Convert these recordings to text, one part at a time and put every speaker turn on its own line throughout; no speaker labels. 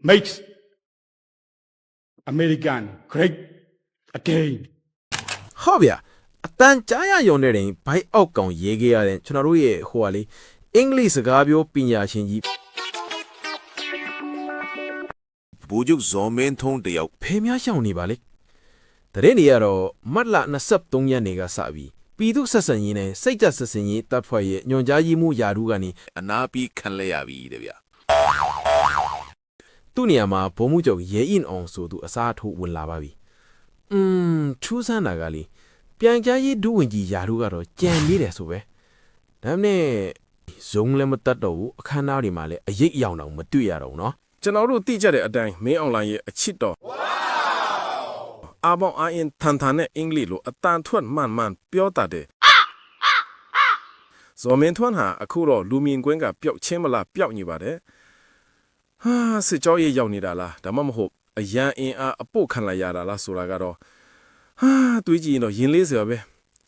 makes American great again.
ဟုတ်ဗျာအတန်ကြားရယုံတဲ့တင်ဘိုက်အောက်ကောင်ရေးခဲ့ရတဲ့ကျွန်တော်တို့ရဲ့ဟိုကလေအင်္ဂလိပ်စကားပြောပညာရှင်ကြီး
ဘူဂျုဇော်မင်းထုံးတယောက်
ဖေများရှောင်နေပါလေတရင်တွေကတော့မတ်လ23ရက်နေ့ကစပြီးပြည်သူဆက်ဆံရေးနဲ့စိတ်ကြဆက်ဆံရေးတပ်ဖွဲ့ရဲ့ညွန်ကြားရေးမှုယာရုကနေ
အနာပြီးခံလဲရပြီတဲ့ဗျာ
သူ့နေရာမှာဘုံမှုချုပ်ရဲအင်အောင်ဆိုသူအစားထိုးဝင်လာပါပြီထူးဆန်းတာကလေပြန်ကြားရေးဒုဝန်ကြီးယာရုကတော့ကြံနေတယ်ဆိုပဲဒါနဲ့ဇုံလည်းမတတ်တော့ဘူးအခမ်းအနားတွေမှာလည်းအရေးအယောင်တောင်မတွေ့ရတော့ဘူးနော်
ကျွန်တော်တို့သိကြတဲ့အတိုင်းမင်းအွန်လိုင်းရဲ့အချစ်တော်အားပေါင်းအားအင်ထန်ထန်နဲ့အင်္ဂလိပ်လိုအတန်ထွက်မှန်မှန်ပြောတတ်တယ်ဇော်မင်းထွန်းဟာအခုတော့လူမြင်ကွင်းကပျောက်ချင်းမလားပျောက်နေပါတယ်ဟာစစ်ကြောရေးရောက်နေတာလားဒါမှမဟုတ်အရန်အင်အားအပုတ်ခံလိုက်ရတာလားဆိုတာကတော့ဟာတွေးကြည့်ရင်တော့ရင်လေးစရာပဲ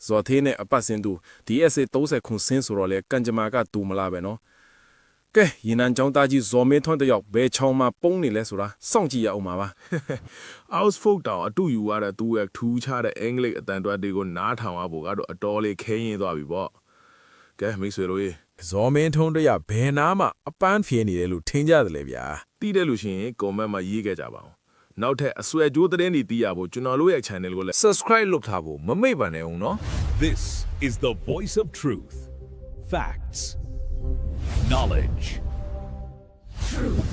ဇော်သေးနဲ့အပတ်စင်သူ DSA 30ခုစင်းဆိုတော့လေကန်ကြမာကတူမလားပဲနော်ကဲရင်နံကြောင်းသားကြီးဇော်မင်းထွန်းတယောက်ဘယ်ချောင်းမှာပုံနေလဲဆိုတာစောင့်ကြည့်ရအောင်ပါ
Oxford တောင်အတူယူရတဲ့သူ့ရဲ့ထူးခြားတဲ့အင်္ဂလိပ်အတန်တွက်တွေကိုနားထောင်ရဖို့ကတော့အတော်လေးခဲရင်သွားပြီပေါ့ကဲမိတ်ဆွေတို့ရေဇော်မင်းထုံးတရဘယ်နာမှအပန်းဖြေနေတယ်လို့ထင်ကြတယ်လေဗျာတီးတယ်လို့ရှိရင် comment မှာရေးခဲ့ကြပါဦးနောက်ထပ်အဆွဲကြိုးသတင်းတွေသိရဖို့ကျွန်တော်တို့ရဲ့ channel ကိုလည်း
subscribe လုပ်ထားဖို့မမေ့ပါနဲ့ဦးနော်
This is the voice of truth. Facts. Knowledge. Truth.